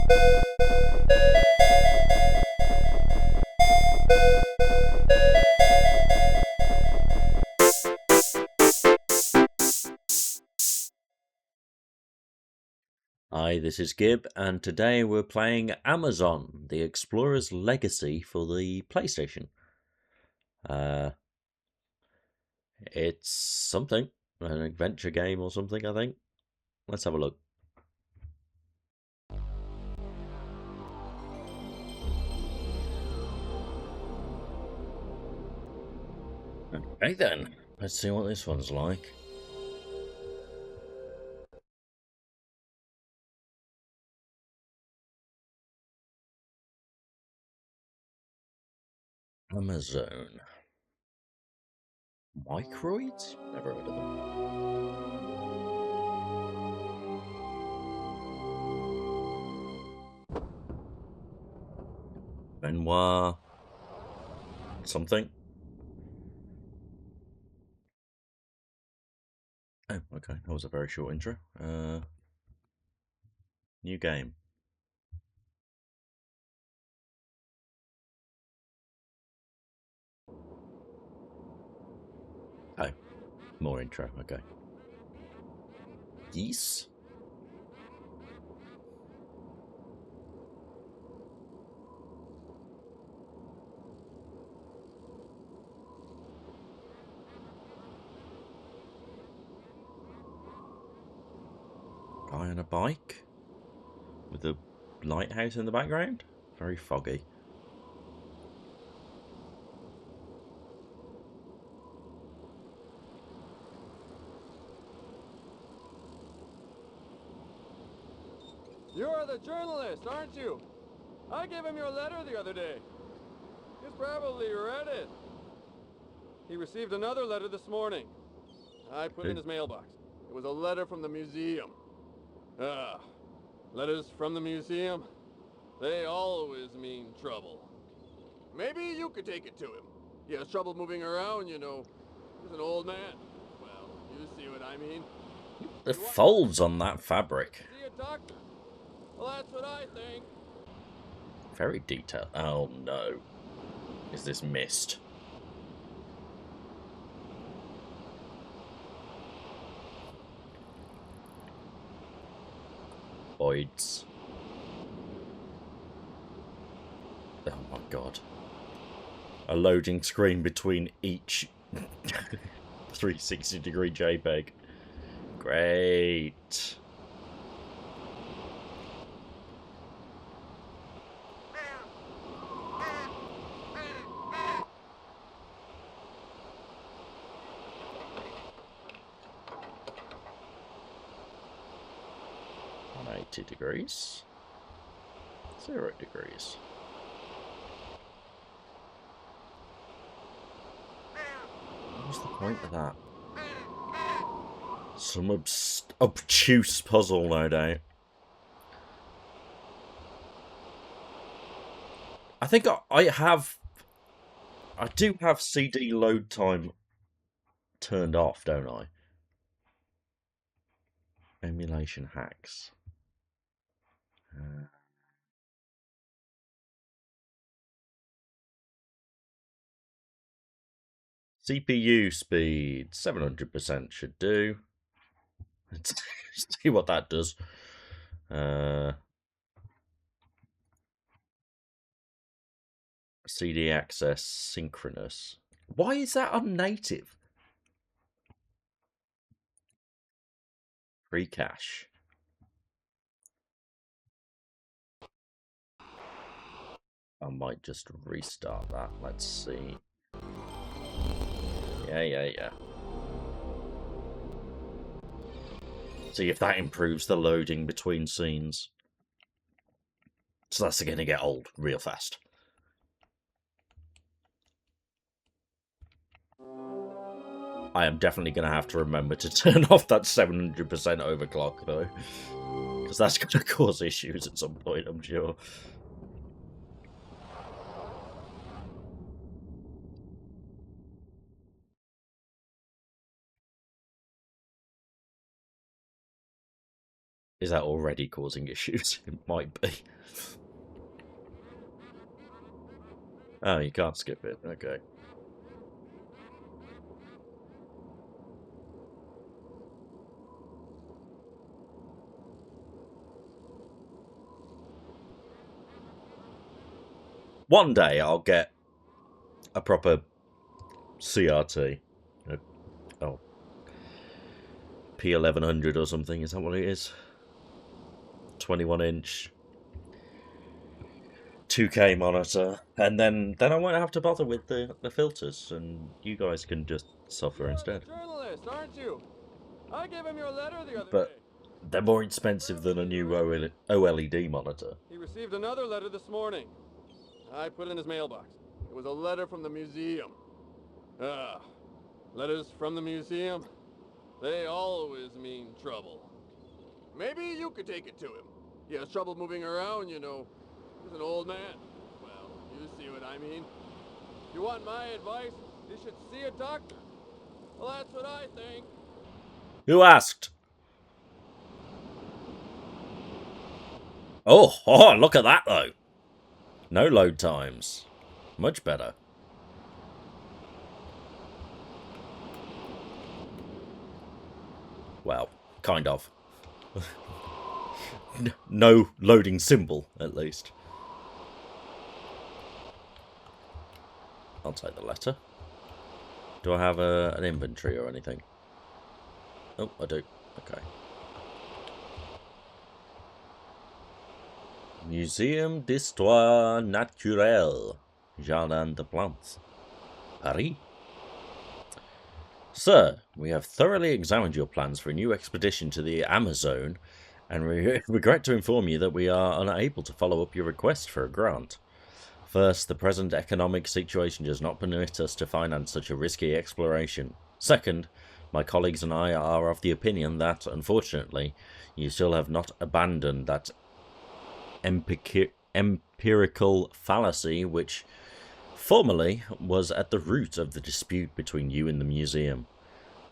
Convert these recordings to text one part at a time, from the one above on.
Hi, this is Gib, and today we're playing Amerzone, the Explorer's Legacy for the PlayStation. It's something, an adventure game or something, I think. Let's have a look. Okay then, let's see what this one's like. Amerzone. Microids? Never heard of them. Benoit. Something. Oh, okay. That was a very short intro. New game. Oh, more intro. Okay. Geese? Guy on a bike? With a lighthouse in the background? Very foggy. You're the journalist, aren't you? I gave him your letter the other day. He's probably read it. He received another letter this morning. I put it in his mailbox. It was a letter from the museum. Letters from the museum? They always mean trouble. Maybe you could take it to him. He has trouble moving around, you know. He's an old man. Well, you see what I mean. The folds on that fabric. See a doctor. Well, that's what I think. Very detailed. Oh no. Is this Myst? Voids. Oh my god. A loading screen between each 360-degree JPEG. Great. $180. 0 degrees. What's the point of that? Some obtuse puzzle, no doubt. I think I do have CD load time turned off, don't I? Emulation hacks. CPU speed, 700% should do. Let's see what that does. CD access synchronous. Why is that unnative? Free cache. I might just restart that. Let's see. Yeah. See if that improves the loading between scenes. So that's going to get old real fast. I am definitely going to have to remember to turn off that 700% overclock, though. Because that's going to cause issues at some point, I'm sure. Is that already causing issues? It might be. Oh, you can't skip it. Okay. One day I'll get a proper CRT. Oh, P1100 or something. Is that what it is? 21-inch 2K monitor, and then I won't have to bother with the filters, and you guys can just suffer instead. You're a journalist, aren't you? I gave him your letter the other But day. they're more expensive than a new OLED monitor. He received another letter this morning. I put it in his mailbox. It was a letter from the museum. Letters from the museum? They always mean trouble. Maybe you could take it to him. He has trouble moving around, you know. He's an old man. Well, you see what I mean. If you want my advice, you should see a doctor. Well, that's what I think. Who asked? Oh, look at that though. No load times. Much better. Well, kind of. No loading symbol, at least. I'll take the letter. Do I have an inventory or anything? Oh, I do. Okay. Muséum d'Histoire Naturelle, Jardin des Plantes, Paris. Sir, we have thoroughly examined your plans for a new expedition to the Amerzone, and we regret to inform you that we are unable to follow up your request for a grant. First, the present economic situation does not permit us to finance such a risky exploration. Second, my colleagues and I are of the opinion that, unfortunately, you still have not abandoned that empirical fallacy which formerly was at the root of the dispute between you and the museum.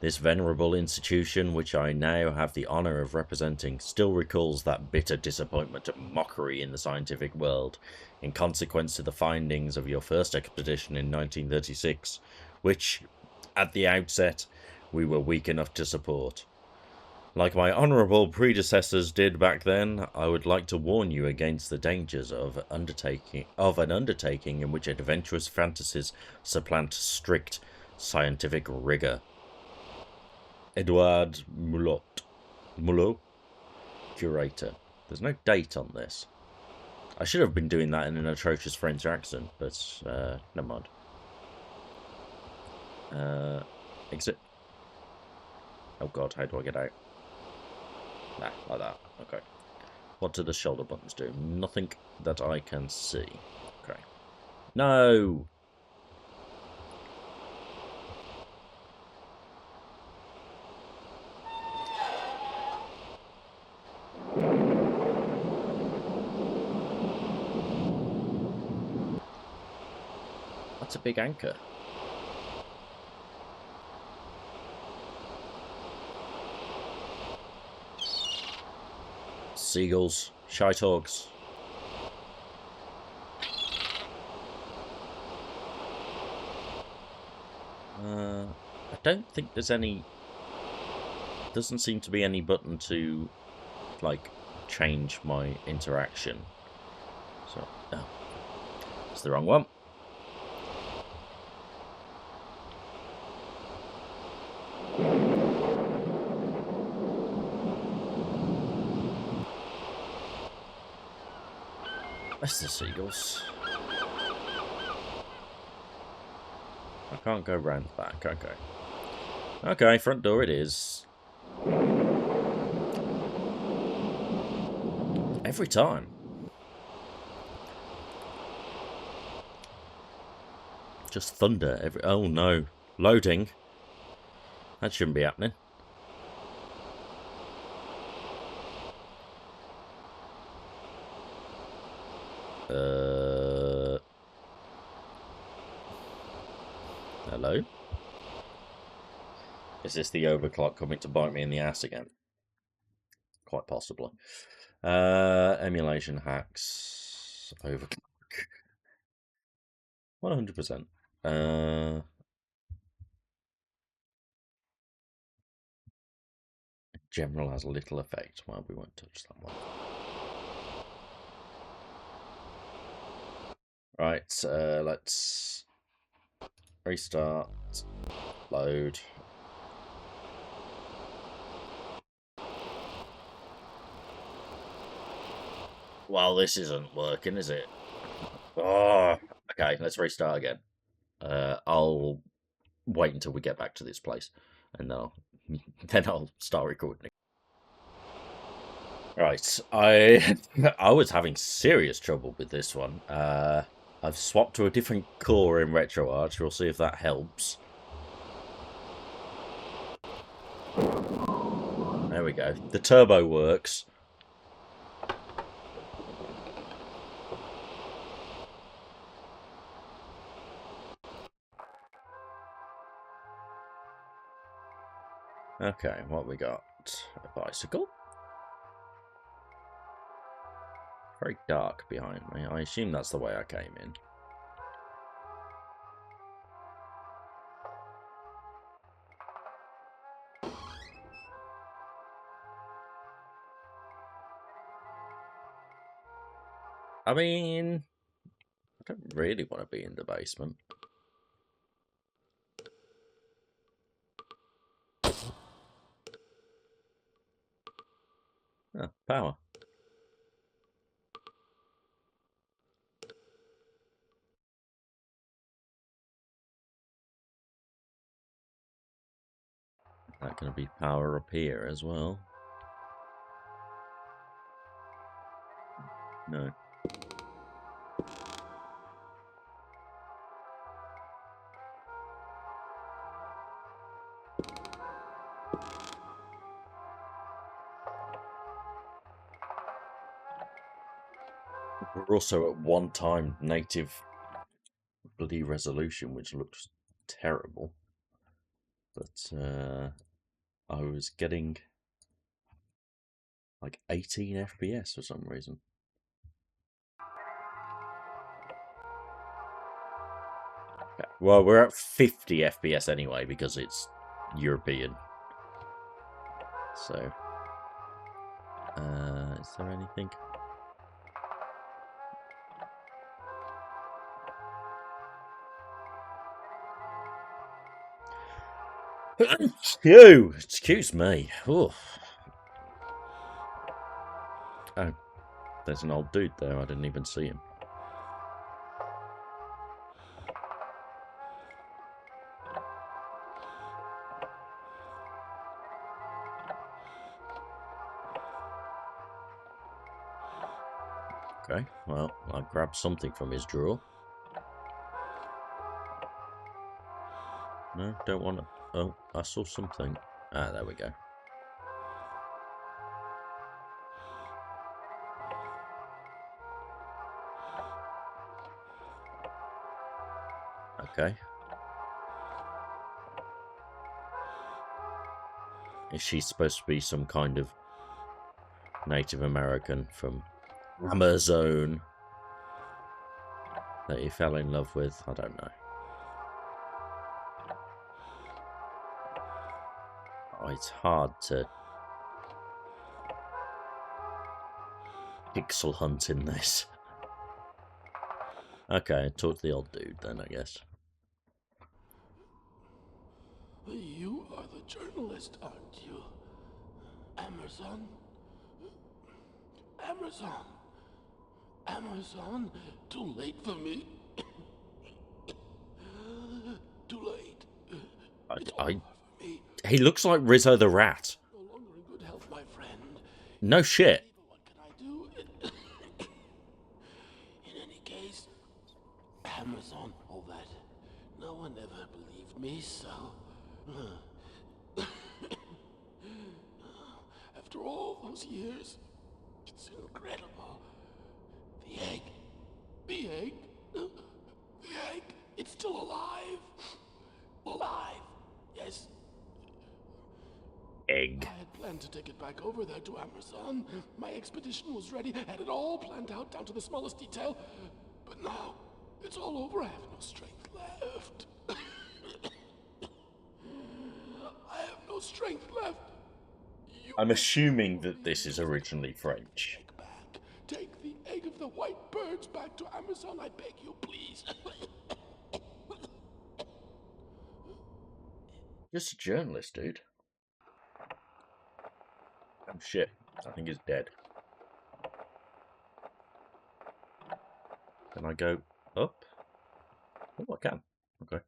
This venerable institution, which I now have the honour of representing, still recalls that bitter disappointment and mockery in the scientific world in consequence to the findings of your first expedition in 1936, which, at the outset, we were weak enough to support. Like my honourable predecessors did back then, I would like to warn you against the dangers of an undertaking in which adventurous fantasies supplant strict scientific rigour. Edouard Mulot, curator. There's no date on this. I should have been doing that in an atrocious French accent, but never mind. Exit. Oh god, how do I get out? Nah, like that. Okay. What do the shoulder buttons do? Nothing that I can see. Okay. No! That's a big anchor. Seagulls, shite hogs. I don't think there's any. Doesn't seem to be any button to, like, change my interaction. So, oh, it's the wrong one. That's the seagulls. I can't go round the back. Okay. Okay, front door it is. Every time. Just thunder every. Oh no. Loading. That shouldn't be happening. Hello? Is this the overclock coming to bite me in the ass again? quite possibly. Emulation hacks over 100%. General has little effect. Well, we won't touch that one. Right, let's restart, load. Well, this isn't working, is it? Oh, okay, let's restart again. I'll wait until we get back to this place, and then I'll start recording. Right, I was having serious trouble with this one. I've swapped to a different core in Retro Arch. We'll see if that helps. There we go. The turbo works. Okay, what we got? A bicycle. Very dark behind me. I assume that's the way I came in. I mean, I don't really want to be in the basement. Oh, power. Is that going to be power up here as well? No. We're also at one time native bloody resolution, which looks terrible. But I was getting like 18 FPS for some reason. Okay. Well, we're at 50 FPS anyway because it's European. So, is there anything? Excuse me. Ooh. Oh, there's an old dude there. I didn't even see him. Okay, well, I grabbed something from his drawer. No, don't want to. Oh, I saw something. Ah, there we go. Okay. Is she supposed to be some kind of Native American from Amerzone that he fell in love with? I don't know. Oh, it's hard to pixel hunt in this. Okay, talk to the old dude then, I guess. You are the journalist, aren't you? Amerzone? Amerzone? Amerzone? Too late for me. Too late. It's over for me. He looks like Rizzo the Rat. No longer in good health, my friend. No shit. What can I do? In any case, Amerzone, all that. No one ever believed me, so... After all those years, it's incredible. The egg. The egg. The egg. It's still alive. Alive. Yes. Egg. I had planned planned to take it back over there to Amerzone. My expedition was ready, had it all planned out down to the smallest detail. But now, it's all over. I have no strength left. I have no strength left. You I'm must assuming help that me. this is originally French. Egg back. Take the egg of the white birds back to Amerzone, I beg you, please. Just a journalist, dude. Oh shit, I think he's dead. Can I go up? Oh, I can. Okay.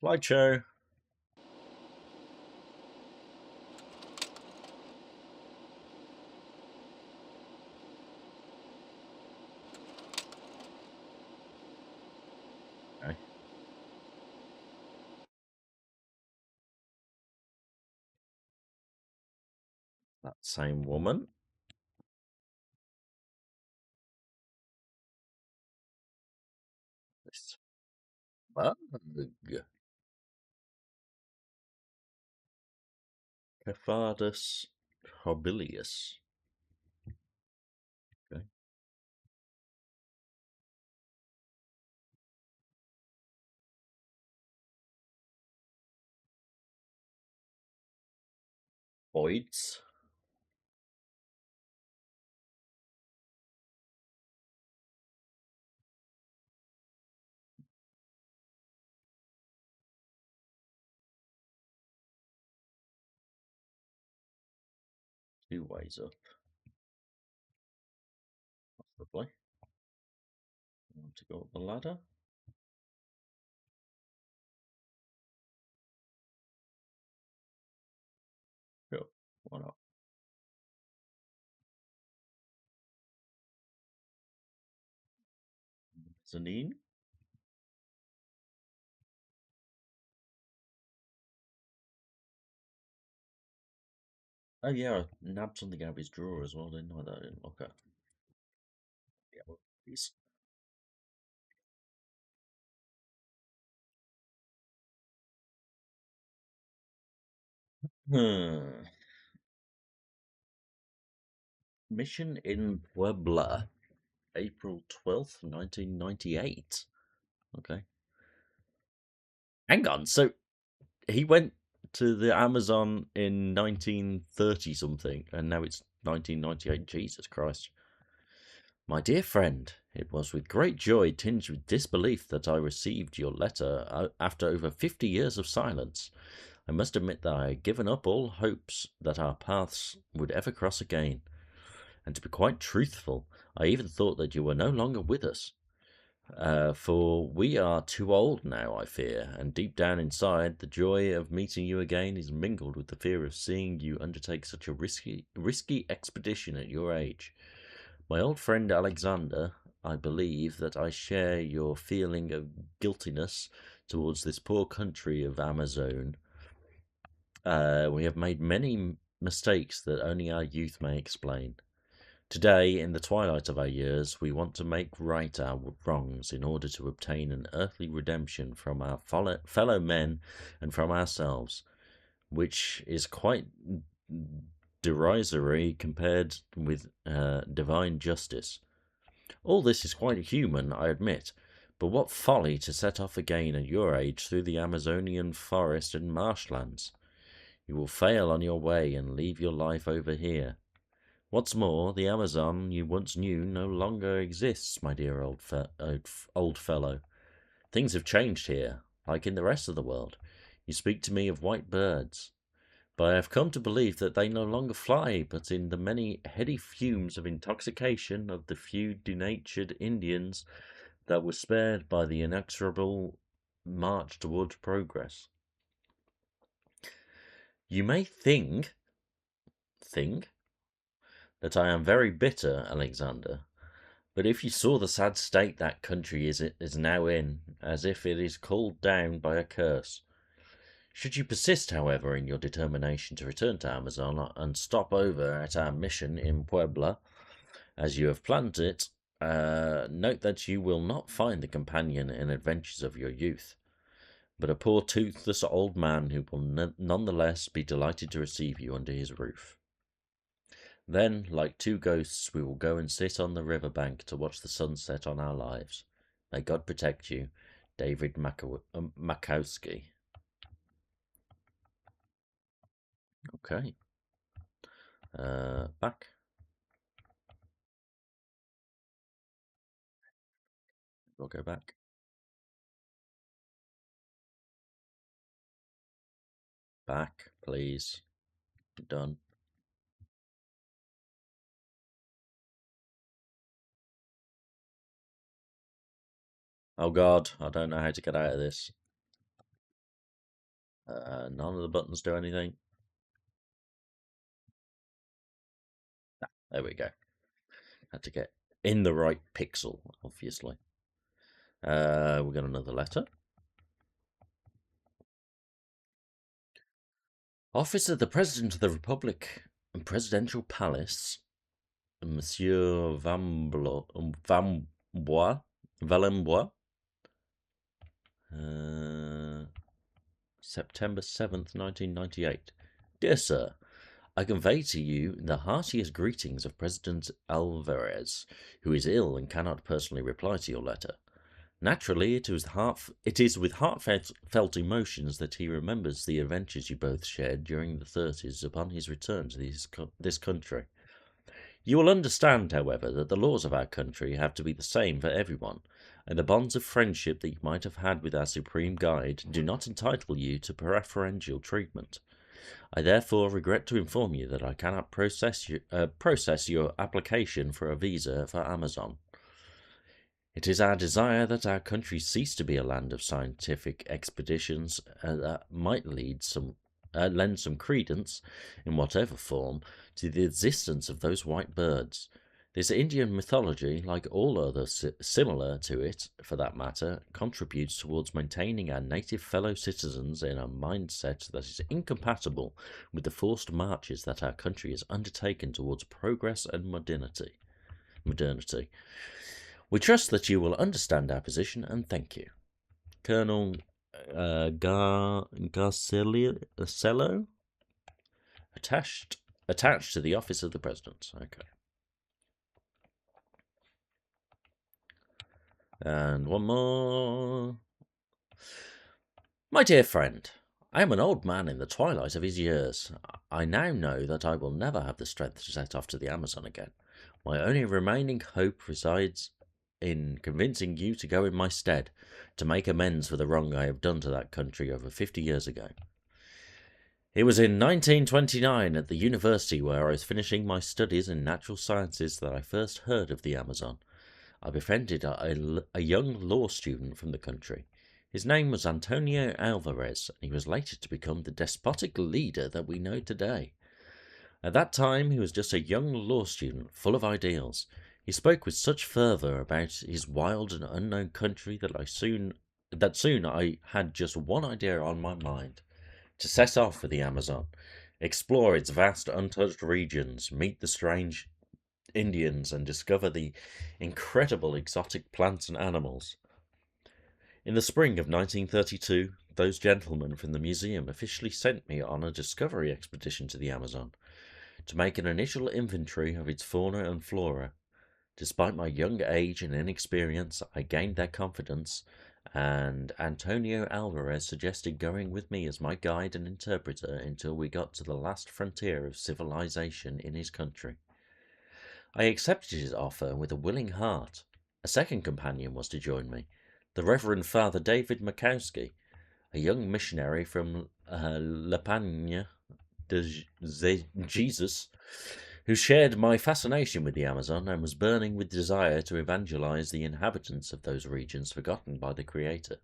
Slideshow. Okay. That same woman. This bug. Cephadus hobilius. Okay. Voids. Two ways up. Possibly. Want to go up the ladder? Sure. Why not? Mezzanine. Oh yeah, I nabbed something out of his drawer as well, didn't I? That I didn't look at. Yeah, well, please. Hmm. Mission in Puebla, April 12th, 1998. Okay. Hang on, so he went to the Amazon in 1930 something, and now it's 1998. Jesus Christ. My dear friend, it was with great joy tinged with disbelief that I received your letter after over 50 years of silence. I must admit that I had given up all hopes that our paths would ever cross again. And to be quite truthful, I even thought that you were no longer with us. For we are too old now, I fear, and deep down inside, the joy of meeting you again is mingled with the fear of seeing you undertake such a risky expedition at your age. My old friend Alexander, I believe that I share your feeling of guiltiness towards this poor country of Amerzone. We have made many mistakes that only our youth may explain. Today, in the twilight of our years, we want to make right our wrongs in order to obtain an earthly redemption from our fellow men and from ourselves, which is quite derisory compared with divine justice. All this is quite human, I admit, but what folly to set off again at your age through the Amazonian forest and marshlands. You will fail on your way and leave your life over here. What's more, the Amazon you once knew no longer exists, my dear old fellow. Things have changed here, like in the rest of the world. You speak to me of white birds, but I have come to believe that they no longer fly, but in the many heady fumes of intoxication of the few denatured Indians that were spared by the inexorable march towards progress. You may think that I am very bitter, Alexander, but if you saw the sad state that country is now in, as if it is called down by a curse, Should you persist, however, in your determination to return to Amazon and stop over at our mission in Puebla, as you have planned it, note that you will not find the companion and adventures of your youth, but a poor toothless old man who will nonetheless be delighted to receive you under his roof. Then, like two ghosts, we will go and sit on the river bank to watch the sunset on our lives. May God protect you, David Makowski. Okay. Back. We'll go back. Back, please. Done. Oh God, I don't know how to get out of this. None of the buttons do anything. There we go. Had to get in the right pixel, obviously. We got another letter. Office of the President of the Republic and Presidential Palace, Monsieur Valembois, September 7th, 1998. Dear Sir, I convey to you the heartiest greetings of President Alvarez, who is ill and cannot personally reply to your letter. Naturally, it is with heartfelt emotions that he remembers the adventures you both shared during the 30s upon his return to this country. You will understand, however, that the laws of our country have to be the same for everyone, and the bonds of friendship that you might have had with our supreme guide do not entitle you to preferential treatment. I therefore regret to inform you that I cannot process your application for a visa for Amazon. It is our desire that our country cease to be a land of scientific expeditions that might lend some credence, in whatever form, to the existence of those white birds. This Indian mythology, like all others similar to it, for that matter, contributes towards maintaining our native fellow citizens in a mindset that is incompatible with the forced marches that our country has undertaken towards progress and modernity. We trust that you will understand our position and thank you. Colonel Garcello, attached to the office of the President. Okay. And one more. My dear friend, I am an old man in the twilight of his years. I now know that I will never have the strength to set off to the Amazon again. My only remaining hope resides in convincing you to go in my stead, to make amends for the wrong I have done to that country over 50 years ago. It was in 1929 at the university where I was finishing my studies in natural sciences that I first heard of the Amazon. I befriended a young law student from the country. His name was Antonio Alvarez, and he was later to become the despotic leader that we know today. At that time, he was just a young law student, full of ideals. He spoke with such fervour about his wild and unknown country that soon I had just one idea on my mind: to set off for the Amazon, explore its vast untouched regions, meet the strange Indians, and discover the incredible exotic plants and animals. In the spring of 1932, those gentlemen from the museum officially sent me on a discovery expedition to the Amazon to make an initial inventory of its fauna and flora. Despite my young age and inexperience, I gained their confidence, and Antonio Alvarez suggested going with me as my guide and interpreter until we got to the last frontier of civilization in his country. I accepted his offer with a willing heart. A second companion was to join me, the Reverend Father David Makowski, a young missionary from L'Espagne de Jesus, who shared my fascination with the Amazon and was burning with desire to evangelize the inhabitants of those regions forgotten by the Creator.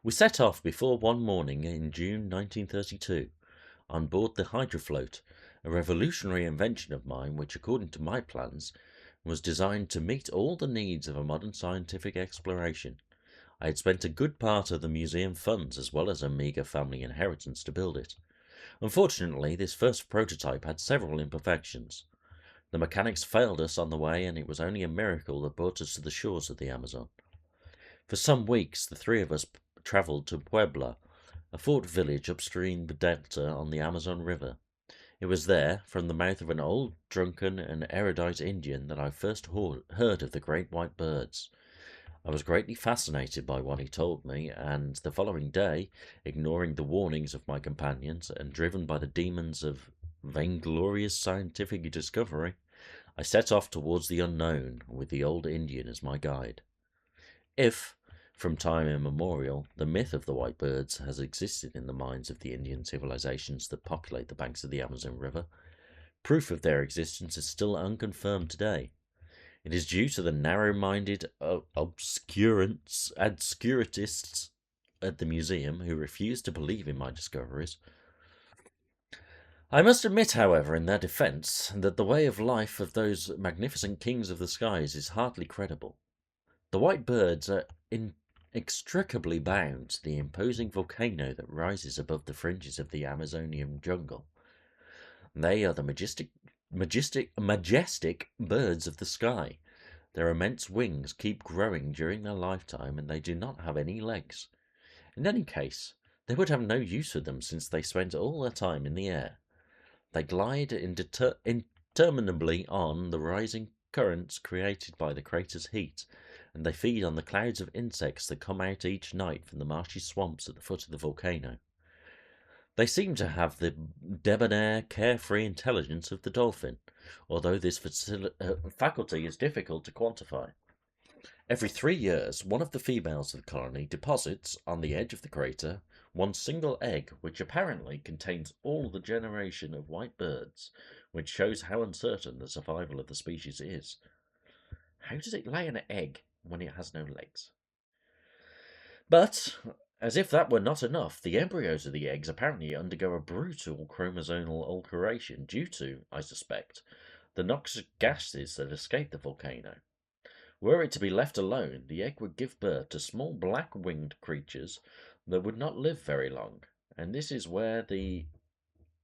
We set off before one morning in June 1932, on board the Hydrofloat, a revolutionary invention of mine which, according to my plans, was designed to meet all the needs of a modern scientific exploration. I had spent a good part of the museum funds as well as a meagre family inheritance to build it. Unfortunately, this first prototype had several imperfections. The mechanics failed us on the way, and it was only a miracle that brought us to the shores of the Amazon. For some weeks, the three of us travelled to Puebla, a fort village upstream the delta on the Amazon River. It was there, from the mouth of an old, drunken, and erudite Indian, that I first heard of the great white birds. I was greatly fascinated by what he told me, and the following day, ignoring the warnings of my companions and driven by the demons of vainglorious scientific discovery, I set off towards the unknown with the old Indian as my guide. If, from time immemorial, the myth of the white birds has existed in the minds of the Indian civilizations that populate the banks of the Amazon River, proof of their existence is still unconfirmed today. It is due to the narrow-minded obscurantists at the museum who refuse to believe in my discoveries. I must admit, however, in their defence, that the way of life of those magnificent kings of the skies is hardly credible. The white birds are inextricably bound to the imposing volcano that rises above the fringes of the Amazonian jungle. They are the majestic birds of the sky. Their immense wings keep growing during their lifetime, and they do not have any legs. In any case, they would have no use for them, since they spend all their time in the air. They glide interminably on the rising currents created by the crater's heat, and they feed on the clouds of insects that come out each night from the marshy swamps at the foot of the volcano. They seem to have the debonair, carefree intelligence of the dolphin, although this faculty is difficult to quantify. Every 3 years, one of the females of the colony deposits, on the edge of the crater, one single egg, which apparently contains all the generation of white birds, which shows how uncertain the survival of the species is. How does it lay an egg when it has no legs? But, as if that were not enough, the embryos of the eggs apparently undergo a brutal chromosomal alteration due to, I suspect, the noxious gases that escape the volcano. Were it to be left alone, the egg would give birth to small black-winged creatures that would not live very long, and this is where the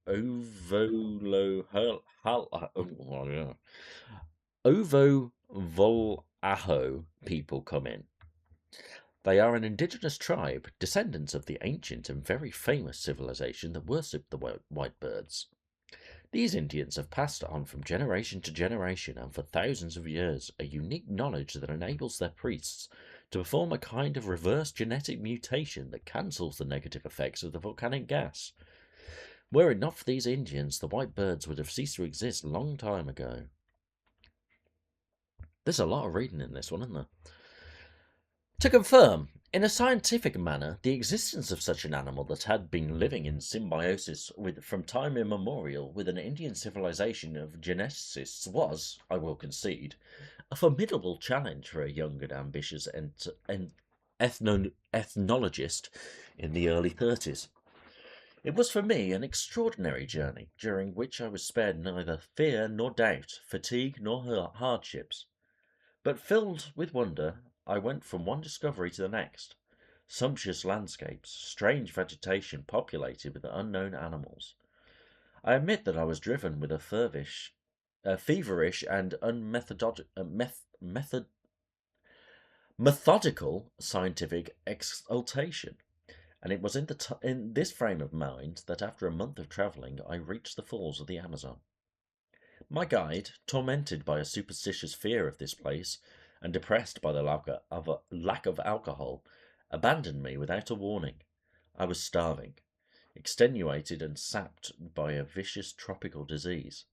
Ovo-Vol'aho people come in. They are an indigenous tribe, descendants of the ancient and very famous civilization that worshipped the white birds. These Indians have passed on from generation to generation, and for thousands of years, a unique knowledge that enables their priests to perform a kind of reverse genetic mutation that cancels the negative effects of the volcanic gas. Were it not for these Indians, the white birds would have ceased to exist a long time ago. There's a lot of reading in this one, isn't there? To confirm, in a scientific manner, the existence of such an animal that had been living in symbiosis from time immemorial with an Indian civilization of geneticists was, I will concede, a formidable challenge for a young and ambitious ethnologist in the early 30s. It was for me an extraordinary journey, during which I was spared neither fear nor doubt, fatigue nor hardships. But filled with wonder, I went from one discovery to the next. Sumptuous landscapes, strange vegetation populated with unknown animals. I admit that I was driven with a feverish and methodical scientific exultation, and it was in this frame of mind that after a month of travelling I reached the falls of the Amazon. My guide, tormented by a superstitious fear of this place, and depressed by the lack of alcohol, abandoned me without a warning. I was starving, extenuated and sapped by a vicious tropical disease,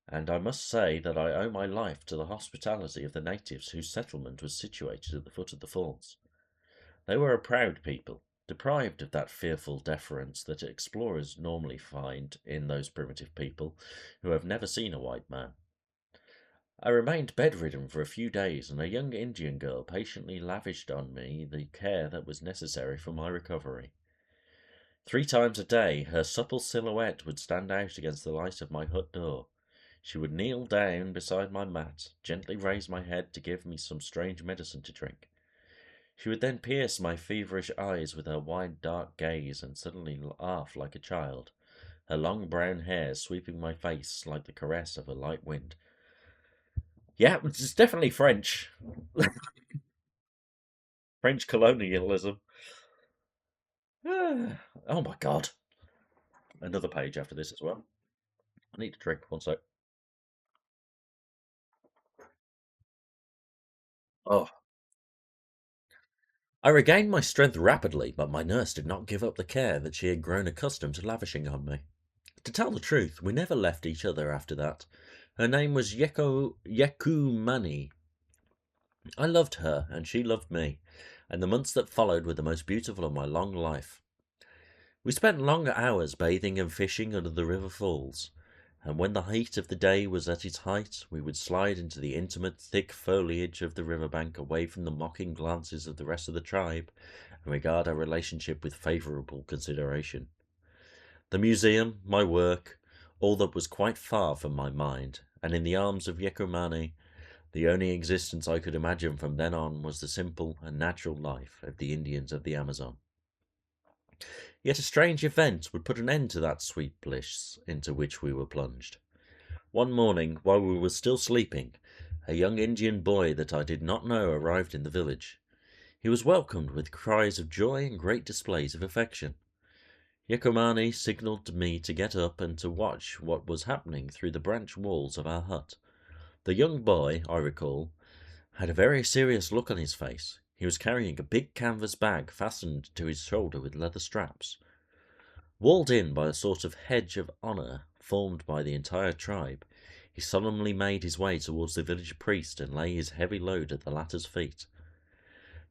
and I must say that I owe my life to the hospitality of the natives whose settlement was situated at the foot of the falls. They were a proud people, deprived of that fearful deference that explorers normally find in those primitive people who have never seen a white man. I remained bedridden for a few days, and a young Indian girl patiently lavished on me the care that was necessary for my recovery. 3 times a day her supple silhouette would stand out against the light of my hut door. She would kneel down beside my mat, gently raise my head to give me some strange medicine to drink. She would then pierce my feverish eyes with her wide dark gaze and suddenly laugh like a child, her long brown hair sweeping my face like the caress of a light wind. Yeah, it's definitely French. French colonialism. Oh my god. Another page after this as well. I need to drink one sec. Oh. I regained my strength rapidly, but my nurse did not give up the care that she had grown accustomed to lavishing on me. To tell the truth, we never left each other after that. Her name was Yeku-Mani. I loved her, and she loved me, and the months that followed were the most beautiful of my long life. We spent long hours bathing and fishing under the river falls, and when the heat of the day was at its height, we would slide into the intimate, thick foliage of the river bank away from the mocking glances of the rest of the tribe, and regard our relationship with favourable consideration. The museum, my work, all that was quite far from my mind, and in the arms of Yekomani, the only existence I could imagine from then on was the simple and natural life of the Indians of the Amazon. Yet a strange event would put an end to that sweet bliss into which we were plunged. One morning, while we were still sleeping, a young Indian boy that I did not know arrived in the village. He was welcomed with cries of joy and great displays of affection. Yekomani signalled to me to get up and to watch what was happening through the branch walls of our hut. The young boy, I recall, had a very serious look on his face. He was carrying a big canvas bag fastened to his shoulder with leather straps. Walled in by a sort of hedge of honour formed by the entire tribe, he solemnly made his way towards the village priest and lay his heavy load at the latter's feet.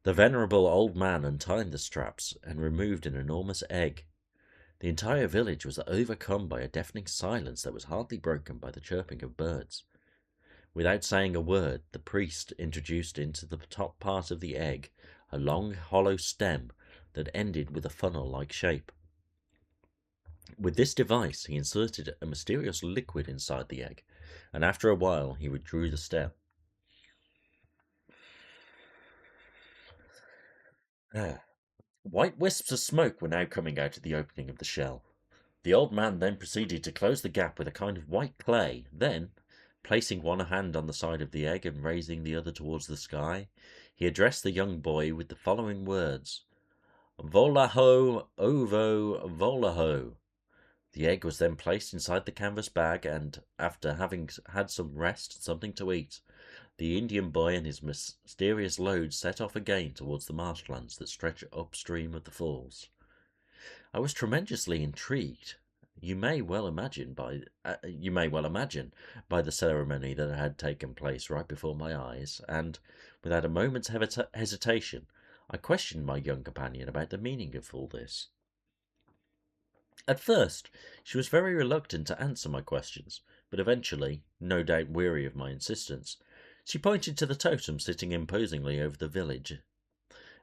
The venerable old man untied the straps and removed an enormous egg. The entire village was overcome by a deafening silence that was hardly broken by the chirping of birds. Without saying a word, the priest introduced into the top part of the egg a long hollow stem that ended with a funnel-like shape. With this device, he inserted a mysterious liquid inside the egg, and after a while he withdrew the stem. White wisps of smoke were now coming out of the opening of the shell. The old man then proceeded to close the gap with a kind of white clay. Then, placing one hand on the side of the egg and raising the other towards the sky, he addressed the young boy with the following words: "Volaho, ovo, volaho." The egg was then placed inside the canvas bag, and, after having had some rest and something to eat, the Indian boy and his mysterious load set off again towards the marshlands that stretch upstream of the falls. I was tremendously intrigued. You may well imagine by the ceremony that had taken place right before my eyes, and, without a moment's hesitation, I questioned my young companion about the meaning of all this. At first, she was very reluctant to answer my questions, but eventually, no doubt weary of my insistence, she pointed to the totem sitting imposingly over the village.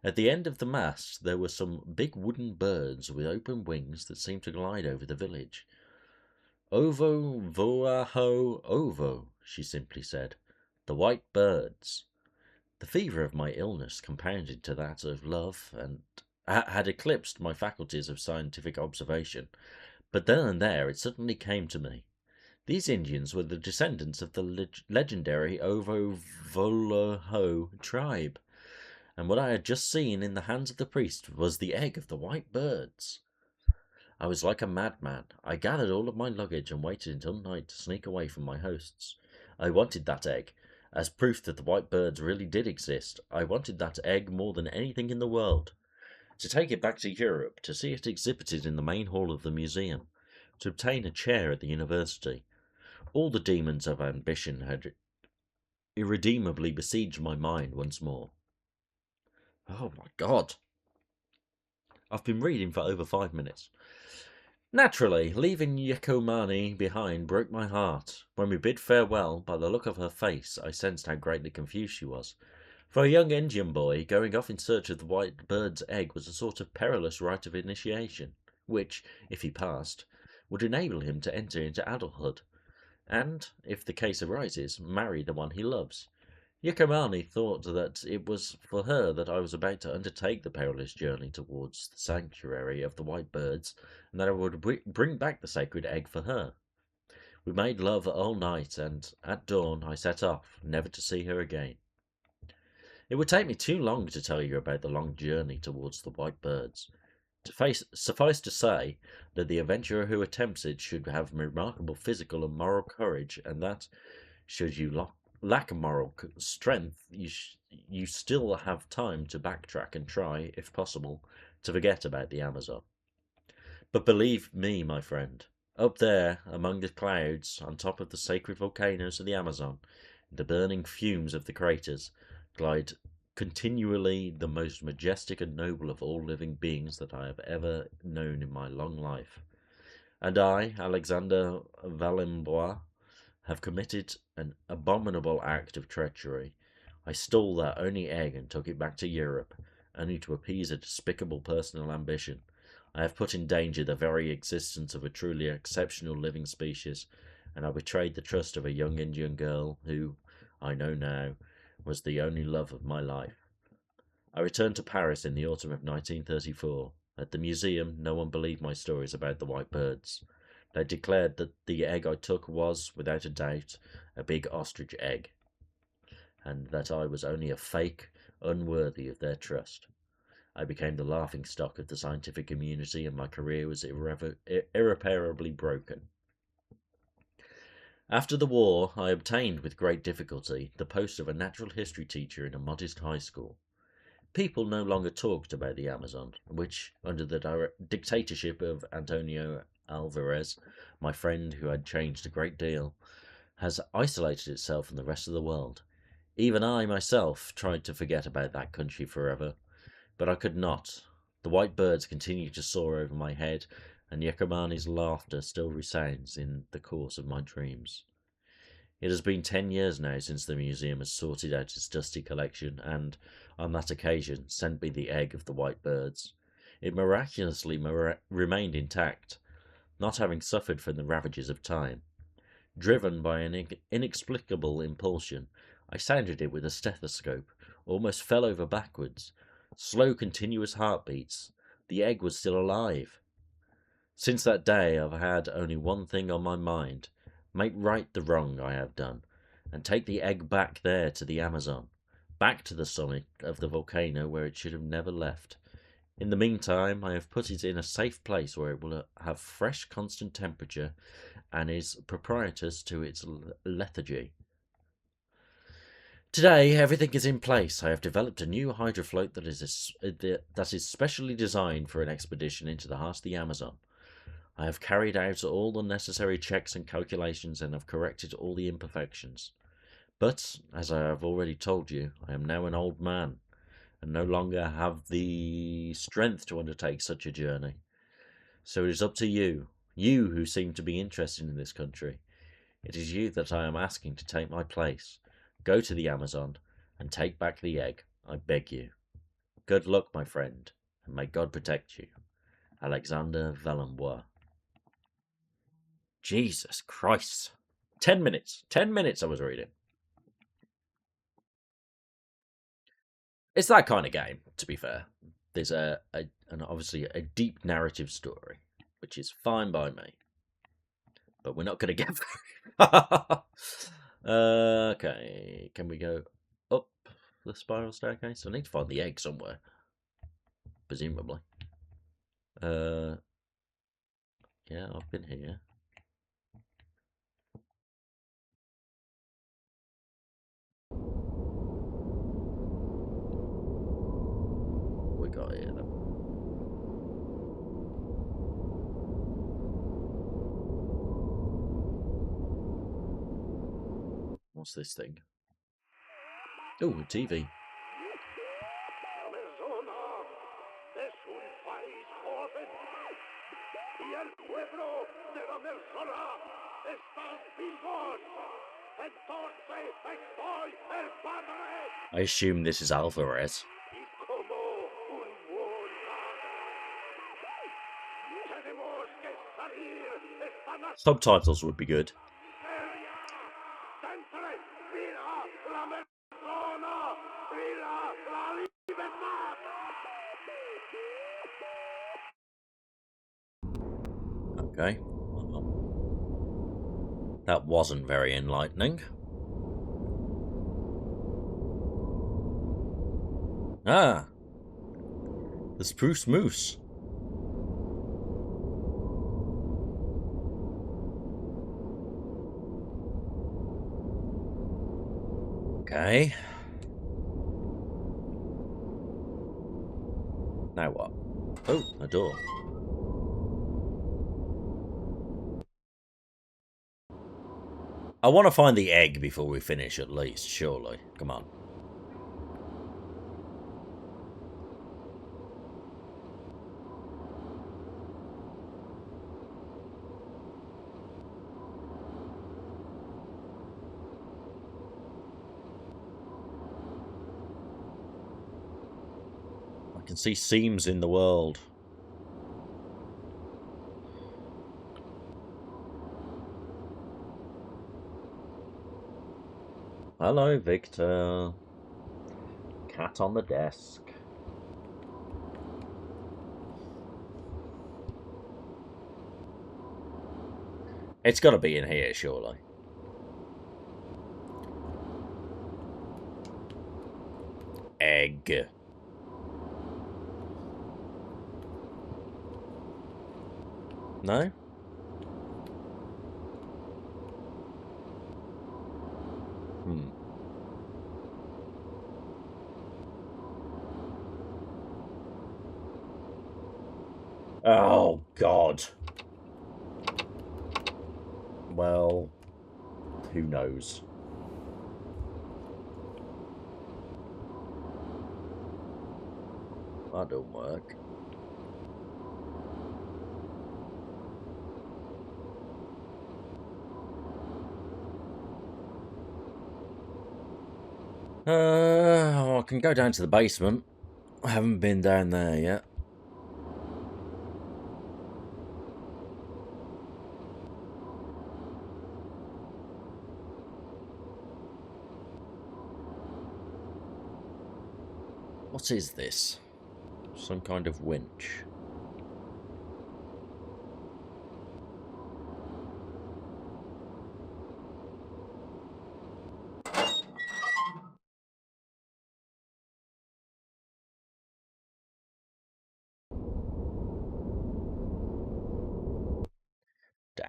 At the end of the mast there were some big wooden birds with open wings that seemed to glide over the village. "Ovo, voaho, ovo," she simply said. "The white birds." The fever of my illness, compounded to that of love, and had eclipsed my faculties of scientific observation, but then and there it suddenly came to me. These Indians were the descendants of the legendary Ovo-Volaho tribe, and what I had just seen in the hands of the priest was the egg of the white birds. I was like a madman. I gathered all of my luggage and waited until night to sneak away from my hosts. I wanted that egg. As proof that the white birds really did exist, I wanted that egg more than anything in the world. To take it back to Europe, to see it exhibited in the main hall of the museum, to obtain a chair at the university. All the demons of ambition had irredeemably besieged my mind once more. Oh my god. I've been reading for over 5 minutes. Naturally, leaving Yekomani behind broke my heart. When we bid farewell, by the look of her face, I sensed how greatly confused she was. For a young Indian boy, going off in search of the white bird's egg was a sort of perilous rite of initiation, which, if he passed, would enable him to enter into adulthood, and, if the case arises, marry the one he loves. Yakamani thought that it was for her that I was about to undertake the perilous journey towards the sanctuary of the white birds, and that I would bring back the sacred egg for her. We made love all night, and at dawn I set off, never to see her again. It would take me too long to tell you about the long journey towards the white birds. Suffice to say that the adventurer who attempts it should have remarkable physical and moral courage, and that, should you lack moral strength, you still have time to backtrack and try, if possible, to forget about the Amazon. But believe me, my friend, up there, among the clouds, on top of the sacred volcanoes of the Amazon, the burning fumes of the craters, glide continually the most majestic and noble of all living beings that I have ever known in my long life. And I, Alexander Valembois, have committed an abominable act of treachery. I stole that only egg and took it back to Europe, only to appease a despicable personal ambition. I have put in danger the very existence of a truly exceptional living species, and I betrayed the trust of a young Indian girl who, I know now, was the only love of my life. I returned to Paris in the autumn of 1934. At the museum, no one believed my stories about the white birds. They declared that the egg I took was, without a doubt, a big ostrich egg, and that I was only a fake, unworthy of their trust. I became the laughingstock of the scientific community, and my career was irreparably broken. After the war, I obtained with great difficulty the post of a natural history teacher in a modest high school. People no longer talked about the Amazon, which, under the dictatorship of Antonio Alvarez, my friend who had changed a great deal, has isolated itself from the rest of the world. Even I myself tried to forget about that country forever, but I could not. The white birds continue to soar over my head, and Yakamani's laughter still resounds in the course of my dreams. It has been 10 years now since the museum has sorted out its dusty collection and, on that occasion, sent me the egg of the white birds. It miraculously remained intact, not having suffered from the ravages of time. Driven by an inexplicable impulsion, I sounded it with a stethoscope, almost fell over backwards. Slow, continuous heartbeats. The egg was still alive. Since that day, I've had only one thing on my mind: make right the wrong I have done, and take the egg back there to the Amazon, back to the summit of the volcano where it should have never left. In the meantime, I have put it in a safe place where it will have fresh, constant temperature, and is proprietous to its lethargy. Today, everything is in place. I have developed a new hydrofloat that is specially designed for an expedition into the heart of the Amazon. I have carried out all the necessary checks and calculations and have corrected all the imperfections. But, as I have already told you, I am now an old man, and no longer have the strength to undertake such a journey. So it is up to you, you who seem to be interested in this country. It is you that I am asking to take my place. Go to the Amazon and take back the egg, I beg you. Good luck, my friend, and may God protect you. Alexander Valembois. Jesus Christ. 10 minutes. 10 minutes I was reading. It's that kind of game, to be fair. There's obviously a deep narrative story, which is fine by me. But we're not going to get very okay, can we go up the spiral staircase? I need to find the egg somewhere, presumably. Yeah, I've been here. What we got here then? What's this thing? Oh, a TV. Amerzone es un país joven y el pueblo de la Amerzona está vivos. Entonces estoy el padre I assume this is Alvarez. y como un buen padre. Tenemos que salir esta noche. Subtitles would be good. Dentro, mira la Amerzona. That wasn't very enlightening. Ah, the spruce moose. Okay. Now what? Oh, a door. I want to find the egg before we finish, at least, surely. Come on. I can see seams in the world. Hello, Victor. Cat on the desk. It's got to be in here, surely. Egg. No? Hmm. Oh, God. Well, who knows? That don't work. I can go down to the basement. I haven't been down there yet. What is this? Some kind of winch.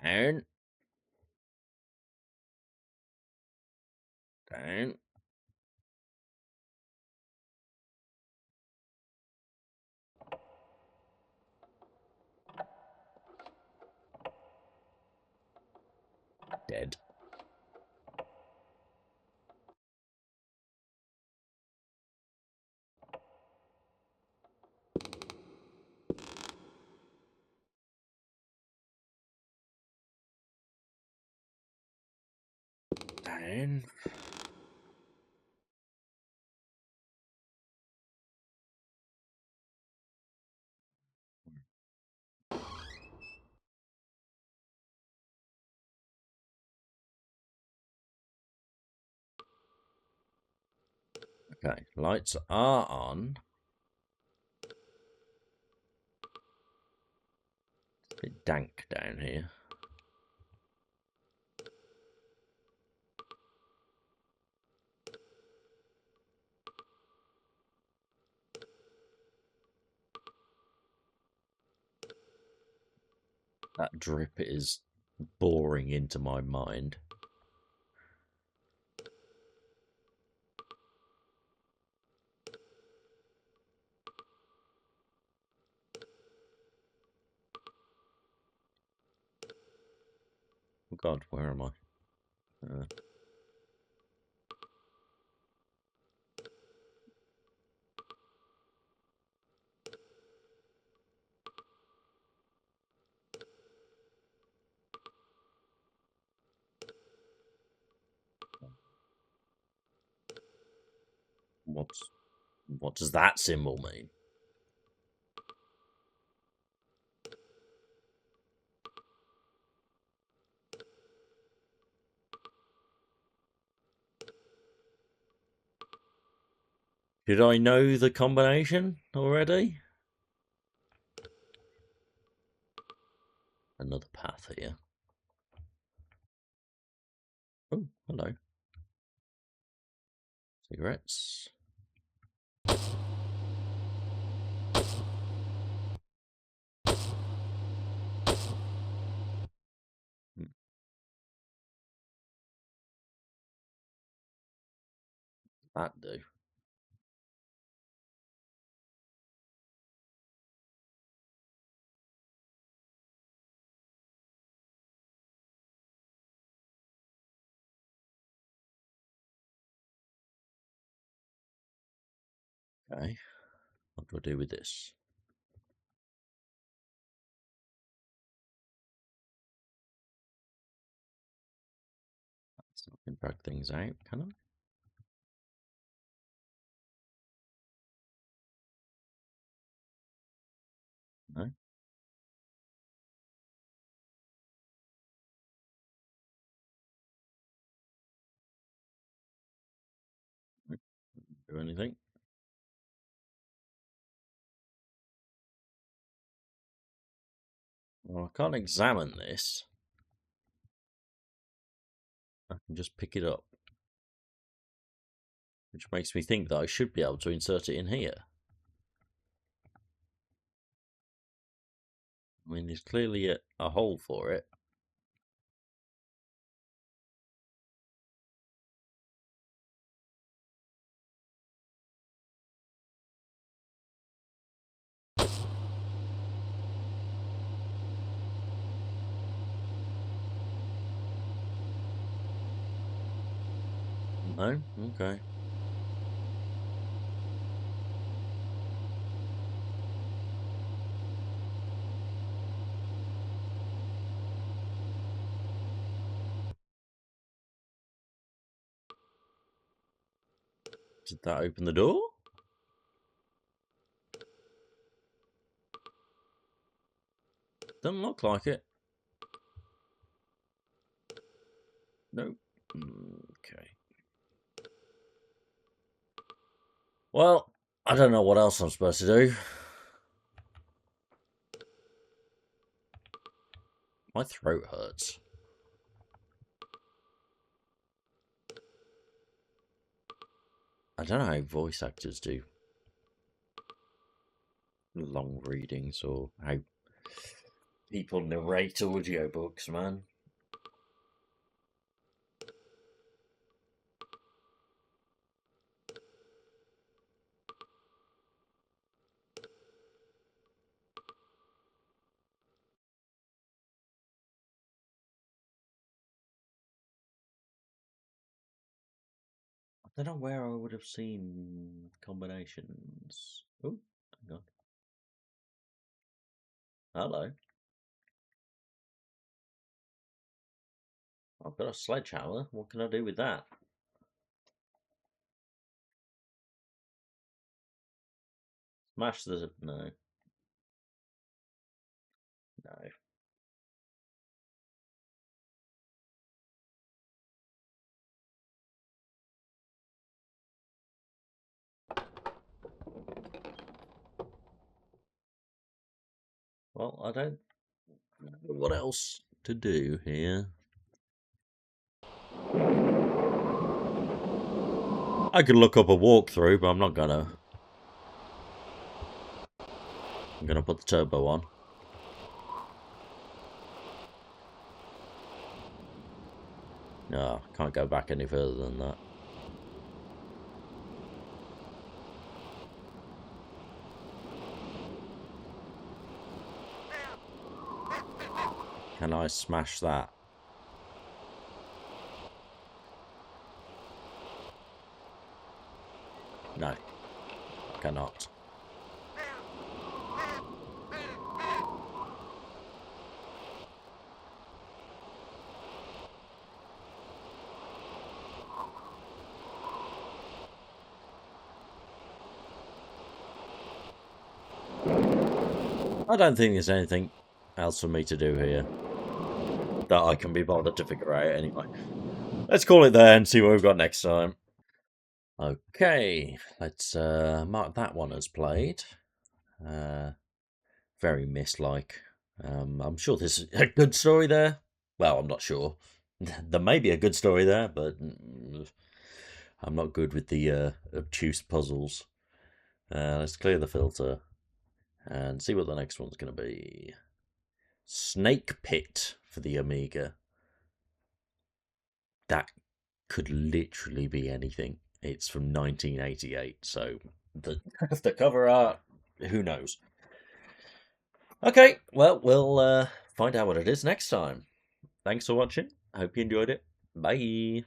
Down. Down. Dead. Down. Okay, lights are on. It's a bit dank down here. That drip is boring into my mind. Oh God, where am I? What does that symbol mean? Did I know the combination already? Another path here. Oh, hello. Cigarettes. That do. Okay. What do I do with this? So I can drag things out, can I? No? Do anything? Well, I can't examine this. I can just pick it up. Which makes me think that I should be able to insert it in here. I mean, there's clearly a hole for it. No? Okay. Did that open the door? Doesn't look like it. Nope. Okay. Well, I don't know what else I'm supposed to do. My throat hurts. I don't know how voice actors do long readings or how people narrate audiobooks, man. I don't know where I would have seen combinations. Oh, hang on. Hello. I've got a sledgehammer. What can I do with that? Smash the... No. No. Well, I don't know what else to do here. I could look up a walkthrough, but I'm not gonna. I'm gonna put the turbo on. No, can't go back any further than that. Can I smash that? No, cannot. I don't think there's anything else for me to do here that I can be bothered to figure out anyway. Let's call it there and see what we've got next time. Okay, let's mark that one as played. Very Myst-like. I'm sure there's a good story there. Well, I'm not sure. There may be a good story there, but I'm not good with the obtuse puzzles. Let's clear the filter and see what the next one's going to be. Snake Pit for the Amiga. That could literally be anything. It's from 1988, so the cover art, who knows? Okay, well, we'll find out what it is next time. Thanks for watching. I hope you enjoyed it. Bye.